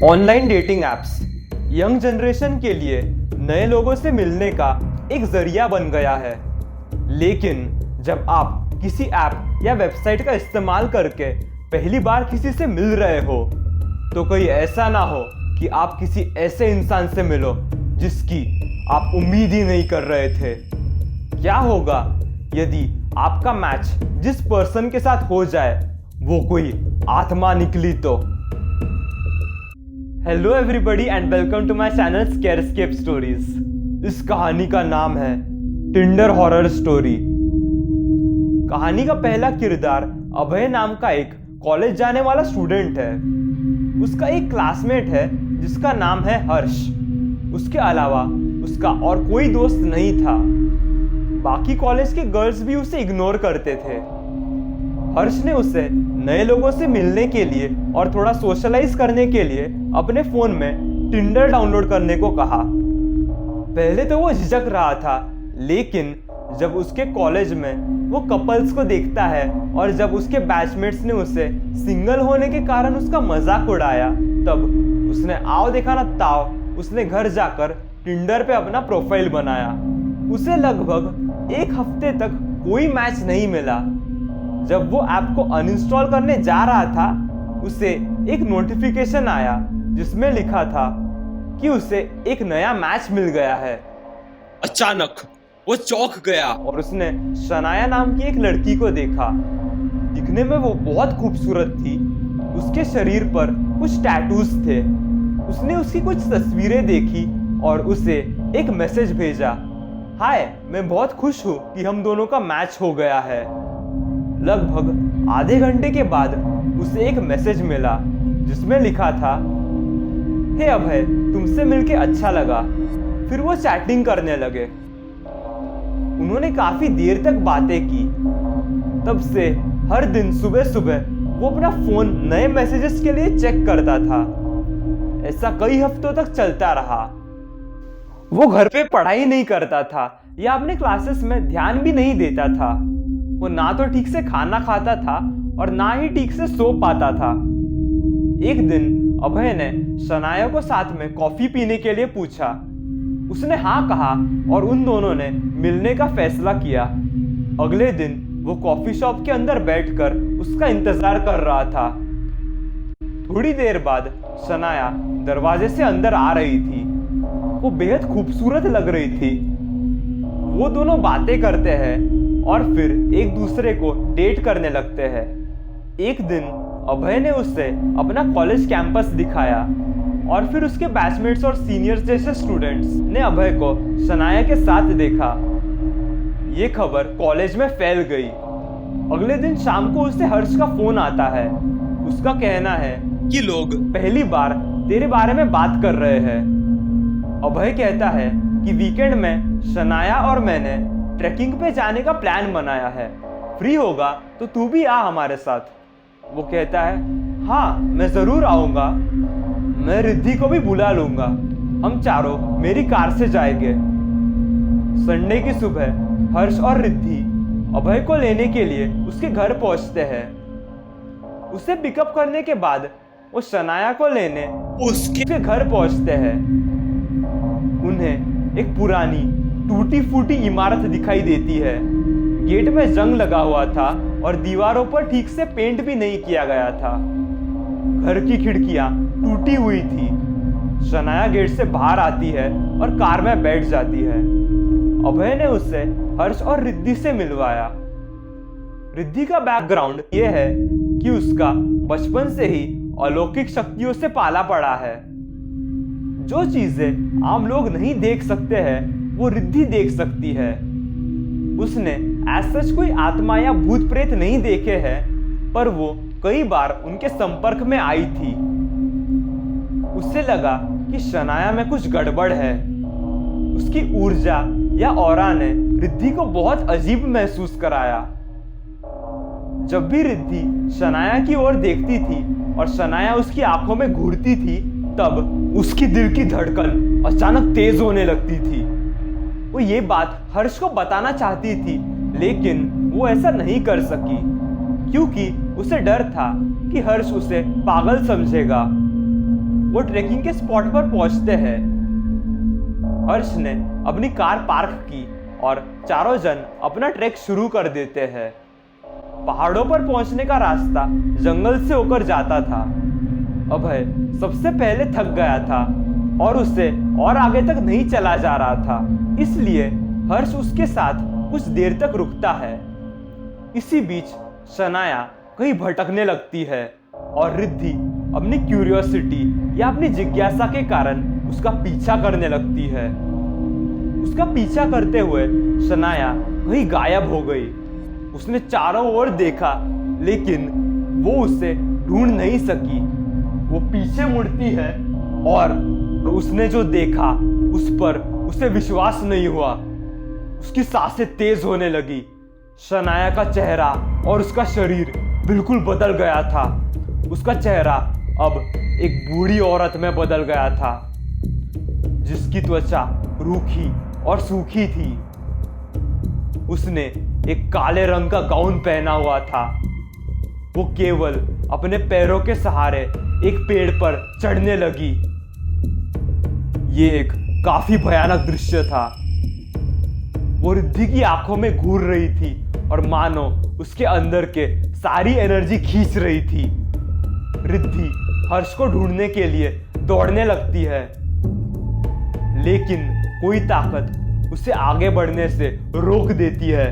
Online dating apps young generation के लिए नए लोगों से मिलने का एक जरिया बन गया है। लेकिन जब आप किसी ऐप या वेबसाइट का इस्तेमाल करके पहली बार किसी से मिल रहे हो तो कहीं ऐसा ना हो कि आप किसी ऐसे इंसान से मिलो जिसकी आप उम्मीद ही नहीं कर रहे थे। क्या होगा यदि आपका मैच जिस पर्सन के साथ हो जाए वो कोई आत्मा निकली तो। Hello everybody and welcome to my channel scarescape stories. इस कहानी का नाम है टिंडर हॉरर स्टोरी। कहानी का पहला किरदार अभय नाम का एक कॉलेज जाने वाला स्टूडेंट है। उसका एक क्लासमेट है जिसका नाम है हर्ष। उसके अलावा उसका और कोई दोस्त नहीं था। बाकी कॉलेज के गर्ल्स भी उसे इग्नोर करते थे। हर्ष ने उसे नए लोगों से मिलने के लिए और थोड़ा सोशलाइज करने के लिए अपने फोन में टिंडर डाउनलोड करने को कहा। पहले तो वो झिझक रहा था, लेकिन जब उसके कॉलेज में वो कपल्स को देखता है और जब उसके बैचमेट्स ने उसे सिंगल होने के कारण उसका मजाक उड़ाया, तब उसने आओ देखा ना ताव उसने घर जाकर टिंडर पे अपना प्रोफाइल बनाया। उसे लगभग एक हफ्ते तक कोई मैच नहीं मिला। जब वो ऐप को अनइंस्टॉल करने जा रहा था, उसे एक नोटिफिकेशन आया जिसमें लिखा था कि उसे एक नया मैच मिल गया है। अचानक वो चौंक गया और उसने शनाया नाम की एक लड़की को देखा। दिखने में वो बहुत खूबसूरत थी। उसके शरीर पर कुछ टैटूज थे। उसने उसकी कुछ तस्वीरें देखी और उसे एक मैसेज भेजा। हाय, मैं बहुत खुश हूँ कि हम दोनों का मैच हो गया है। लगभग आधे घंटे के बाद उसे एक मैसेज मिला जिसमें लिखा था, हे अभय, तुमसे मिलके अच्छा लगा। फिर वो चैटिंग करने लगे। उन्होंने काफी देर तक बातें की। तब से हर दिन सुबह सुबह वो अपना फोन नए मैसेजेस के लिए चेक करता था। ऐसा कई हफ्तों तक चलता रहा। वो घर पे पढ़ाई नहीं करता था या अपने क्लासेस में ध्यान भी नहीं देता था। वो ना तो ठीक से खाना खाता था और ना ही ठीक से सो पाता था। एक दिन अभय ने शनाया को साथ में कॉफी पीने के लिए पूछा। उसने हाँ कहा और उन दोनों ने मिलने का फैसला किया। अगले दिन वो कॉफी शॉप के अंदर बैठकर उसका इंतजार कर रहा था। थोड़ी देर बाद शनाया दरवाजे से अंदर आ रही थी। वो बेहद खूबसूरत लग रही थी। वो दोनों बातें करते हैं और फिर एक दूसरे को डेट करने लगते हैं। एक दिन अभय ने उससे अपना कॉलेज कैंपस दिखाया और फिर उसके बैचमेट्स और सीनियर्स जैसे स्टूडेंट्स ने अभय को शनाया के साथ देखा। ये खबर कॉलेज में फैल गई। अगले दिन शाम को उसे हर्ष का फोन आता है। उसका कहना है कि लोग पहली बार तेरे बारे में बात कर रहे हैं। अभय कहता है कि वीकेंड में शनाया और मैंने ट्रैकिंग पे जाने का प्लान बनाया है। फ्री होगा तो तू भी आ हमारे साथ। वो कहता है, हाँ मैं जरूर आऊंगा। मैं रिद्धि को भी बुला लूंगा। हम चारों मेरी कार से जाएंगे। संडे की सुबह हर्ष और रिद्धि अभय को लेने के लिए उसके घर पहुंचते हैं। उसे पिकअप करने के बाद वो शनाया को लेने उसके घर पहुंचते हैं। उन्हें एक पुरानी टूटी फूटी इमारत दिखाई देती है। गेट में जंग लगा हुआ था और दीवारों पर ठीक से पेंट भी नहीं किया गया था। घर की खिड़कियां टूटी हुई थी। शनाया गेट से बाहर आती है और कार में बैठ जाती है। अभय ने उसे हर्ष और रिद्धि से मिलवाया। रिद्धि का बैकग्राउंड यह है कि उसका बचपन से ही अलौकिक शक्तियों से पाला पड़ा है। जो चीजें आम लोग नहीं देख सकते हैं वो रिद्धि देख सकती है। उसने एज सच कोई आत्मा या भूत प्रेत नहीं देखे हैं, पर वो कई बार उनके संपर्क में आई थी। उससे लगा कि शनाया में कुछ गड़बड़ है। उसकी ऊर्जा या ऑरा ने रिद्धि को बहुत अजीब महसूस कराया। जब भी रिद्धि शनाया की ओर देखती थी और शनाया उसकी आंखों में घूरती थी, तब उसकी दिल की धड़कन अचानक तेज होने लगती थी। वो ये बात हर्ष को बताना चाहती थी, लेकिन वो ऐसा नहीं कर सकी क्योंकि उसे डर था कि हर्ष उसे पागल समझेगा। वो ट्रेकिंग के स्पॉट पर पहुंचते हैं। हर्ष ने अपनी कार पार्क की और चारों जन अपना ट्रैक शुरू कर देते हैं। पहाड़ों पर पहुंचने का रास्ता जंगल से होकर जाता था। अभय सबसे पहले थक गया था और उससे और आगे तक नहीं चला जा रहा था, इसलिए हर्ष उसके साथ कुछ देर तक रुकता है। इसी बीच शनाया कहीं भटकने लगती है और रिद्धि अपनी क्यूरियोसिटी या अपनी जिज्ञासा के कारण उसका पीछा करने लगती है। उसका पीछा करते हुए शनाया कहीं गायब हो गई। उसने चारों ओर देखा लेकिन वो उसे ढूंढ नहीं सकी। वो पीछे मुड़ती है और उसने जो देखा उस पर उसे विश्वास नहीं हुआ। उसकी सांसें तेज होने लगी। शनाया का चेहरा और उसका शरीर बिल्कुल बदल गया था। उसका चेहरा अब एक बूढ़ी औरत में बदल गया था, जिसकी त्वचा रूखी और सूखी थी। उसने एक काले रंग का गाउन पहना हुआ था। वो केवल अपने पैरों के सहारे एक पेड़ पर चढ़ने लगी। ये एक काफी भयानक दृश्य था। वो रिद्धि की आंखों में घूर रही थी और मानो उसके अंदर के सारी एनर्जी खींच रही थी। रिद्धि हर्ष को ढूंढने के लिए दौड़ने लगती है, लेकिन कोई ताकत उसे आगे बढ़ने से रोक देती है।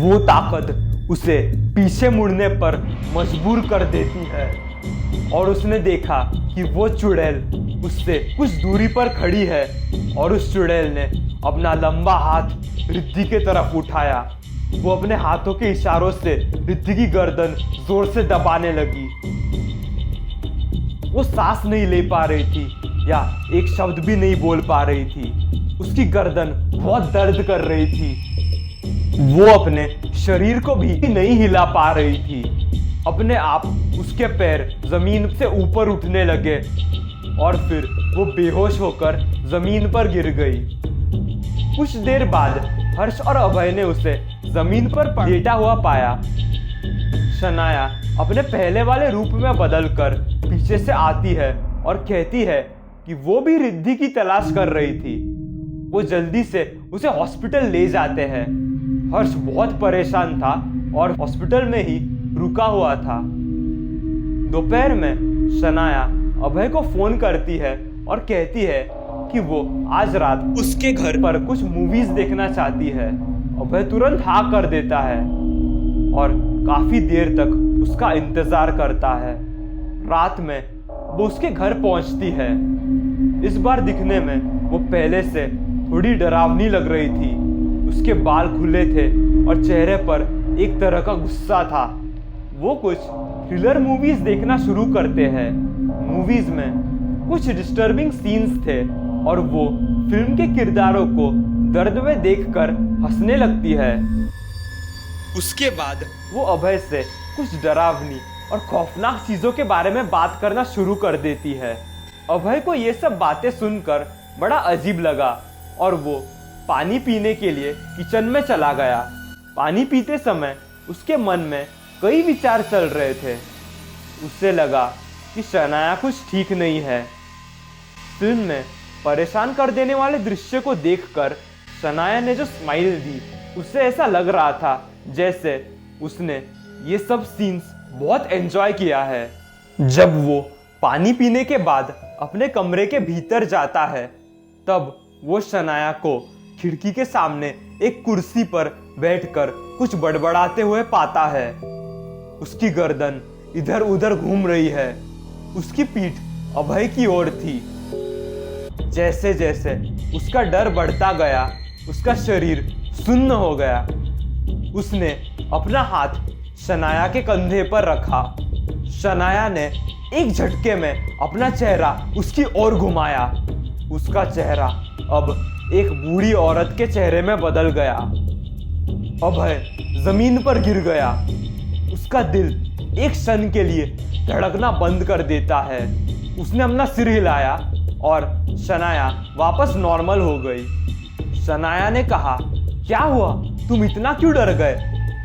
वो ताकत उसे पीछे मुड़ने पर मजबूर कर देती है और उसने देखा कि वो चुड़ैल उससे कुछ दूरी पर खड़ी है और उस चुड़ैल ने अपना लंबा हाथ रिद्धि के तरफ उठाया। वो अपने हाथों के इशारों से रिद्धि की गर्दन जोर से दबाने लगी। वो सांस नहीं ले पा रही थी या एक शब्द भी नहीं बोल पा रही थी। उसकी गर्दन बहुत दर्द कर रही थी। वो अपने शरीर को भी नहीं हिला पा रही थी। अपने आप उसके पैर जमीन से ऊपर उठने लगे और फिर वो बेहोश होकर जमीन पर गिर गई। कुछ देर बाद हर्ष और अभय ने उसे जमीन पर लेटा हुआ पाया। शनाया अपने पहले वाले रूप में बदलकर पीछे से आती है और कहती है कि वो भी रिद्धि की तलाश कर रही थी। वो जल्दी से उसे हॉस्पिटल ले जाते हैं। हर्ष बहुत परेशान था और हॉस्पिटल में ही रुका हुआ था। दोपहर में शनाया अभय को फोन करती है और कहती है कि वो आज रात उसके घर पर कुछ मूवीज देखना चाहती है। अभय तुरंत हाँ कर देता है और काफी देर तक उसका इंतजार करता है। रात में वो उसके घर पहुंचती है। इस बार दिखने में वो पहले से थोड़ी डरावनी लग रही थी। उसके बाल खुले थे और चेहरे पर एक तरह का गुस्सा था। वो कुछ थ्रिलर मूवीज देखना शुरू करते हैं। मूवीज में कुछ डिस्टर्बिंग सीन्स थे और वो फिल्म के किरदारों को दर्द में देखकर हंसने लगती है। उसके बाद वो अभय से कुछ डरावनी और खौफनाक चीजों के बारे में बात करना शुरू कर देती है। अभय को ये सब बातें सुनकर बड़ा अजीब लगा और वो पानी पीने के लिए किचन में चला गया। पानी पीते समय उसके मन में कई विचार चल रहे थे। उससे लगा कि शनाया कुछ ठीक नहीं है। फिल्म में परेशान कर देने वाले दृश्य को देखकर शनाया ने जो स्माइल दी, उससे ऐसा लग रहा था जैसे उसने ये सब सीन्स बहुत एंजॉय किया है। जब वो पानी पीने के बाद अपने कमरे के भीतर जाता है, तब वो शनाया को खिड़की के सामने एक कुर्सी पर बैठकर कुछ बड़बड़ाते हुए पाता है। उसकी गर्दन इधर उधर घूम रही है। उसकी पीठ अभय की ओर थी। जैसे जैसे उसका डर बढ़ता गया, उसका शरीर सुन्न हो गया। उसने अपना हाथ शनाया के कंधे पर रखा। शनाया ने एक झटके में अपना चेहरा उसकी ओर घुमाया। उसका चेहरा अब एक बूढ़ी औरत के चेहरे में बदल गया। अभय जमीन पर गिर गया। उसका दिल एक क्षण के लिए धड़कना बंद कर देता है। उसने अपना सिर हिलाया और शनाया वापस नॉर्मल हो गई। शनाया ने कहा, क्या हुआ? तुम इतना क्यों डर गए?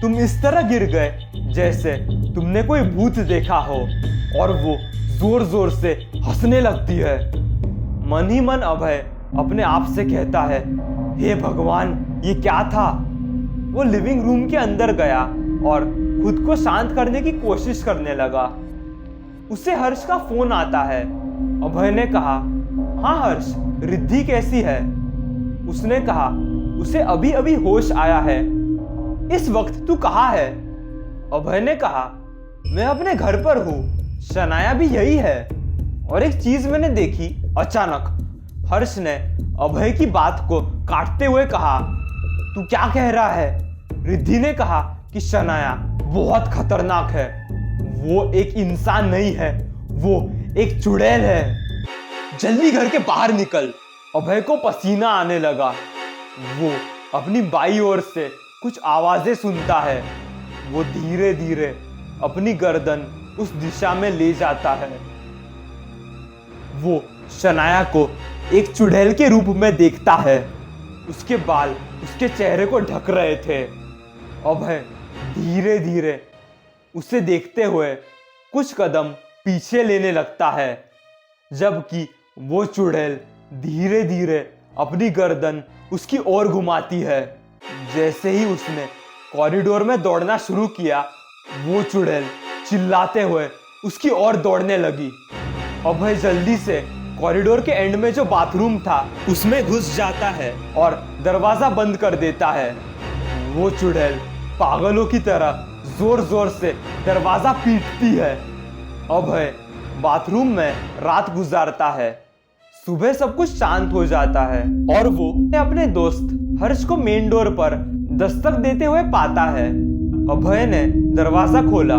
तुम इस तरह गिर गए जैसे तुमने कोई भूत देखा हो। और वो जोर जोर से हंसने लगती है। मन ही मन अभय अपने आप से कहता है, हे भगवान, ये क्या था। वो लिविंग रूम के अंदर गया और खुद को शांत करने की कोशिश करने लगा। उसे हर्ष का फोन आता है। अभय ने कहा, हाँ हर्ष, रिद्धि कैसी है? उसने कहा, उसे अभी अभी होश आया है। इस वक्त तू कहाँ है? अभय ने कहा, मैं अपने घर पर हूँ, शनाया भी यही है। और एक चीज मैंने देखी। अचानक हर्ष ने अभय की बात को काटते हुए कहा, तू क्या कह रहा है? रिद्धि ने कहा कि शनाया बहुत खतरनाक है। वो एक इंसान नहीं है, वो एक चुड़ैल है। जल्दी घर के बाहर निकल। अभय को पसीना आने लगा। वो अपनी बाईं ओर से कुछ आवाजें सुनता है। वो धीरे धीरे अपनी गर्दन उस दिशा में ले जाता है। वो शनाया को एक चुड़ैल के रूप में देखता है। उसके बाल उसके चेहरे को ढक रहे थे। अभय धीरे धीरे उसे देखते हुए कुछ कदम पीछे लेने लगता है, जबकि वो चुड़ैल धीरे धीरे अपनी गर्दन उसकी ओर घुमाती है। जैसे ही उसने कॉरिडोर में दौड़ना शुरू किया, वो चुड़ैल चिल्लाते हुए उसकी ओर दौड़ने लगी। अभय जल्दी से कॉरिडोर के एंड में जो बाथरूम था उसमें घुस जाता है और दरवाजा बंद कर देता है। वो चुड़ैल पागलों की तरह जोर जोर से दरवाजा पीटती है। अभय बाथरूम में रात गुजारता है। सुबह सब कुछ शांत हो जाता है और वो अपने दोस्त हर्ष को मेन डोर पर दस्तक देते हुए पाता है। अभय ने दरवाजा खोला।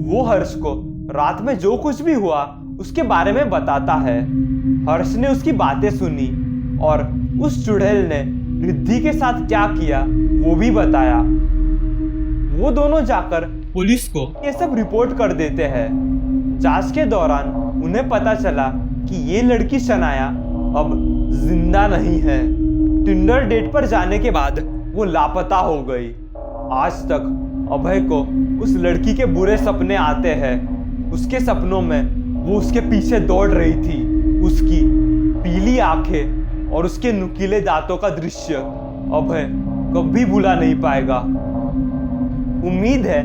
वो हर्ष को रात में जो कुछ भी हुआ उसके बारे में बताता है। हर्ष ने उसकी बातें सुनी और उस चुड़ैल ने रिद्धि के साथ क्या किया वो भी बताया। वो दोनों जाकर पुलिस को ये सब रिपोर्ट कर देते हैं। जांच के दौरान उन्हें पता चला कि ये लड़की शनाया अब जिंदा नहीं है। टिंडर डेट पर जाने के बाद वो लापता हो गई। आज तक अभय को उस लड़की के बुरे सपने आते हैं। उसके सपनों में वो उसके पीछे दौड़ रही थी। उसकी पीली आंखें और उसके नुकीले दांतों का दृश्य अभय कभी भुला नहीं पाएगा। उम्मीद है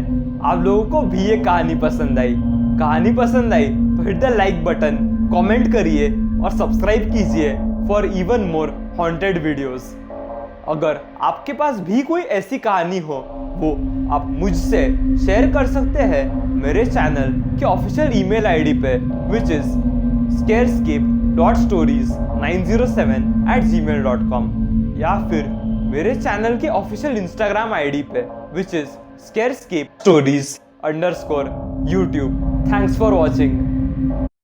आप लोगों को भी ये कहानी पसंद आई। कहानी पसंद आई तो hit the like button, comment करिए और सब्सक्राइब कीजिए for even more haunted videos. अगर आपके पास भी कोई ऐसी कहानी हो वो आप मुझसे शेयर कर सकते हैं मेरे चैनल के ऑफिशियल ईमेल आईडी पे, विच इज scarescape.stories907@gmail.com, या फिर मेरे चैनल के ऑफिशियल इंस्टाग्राम आईडी पे, which is scarescape stories_YouTube। Thanks for watching.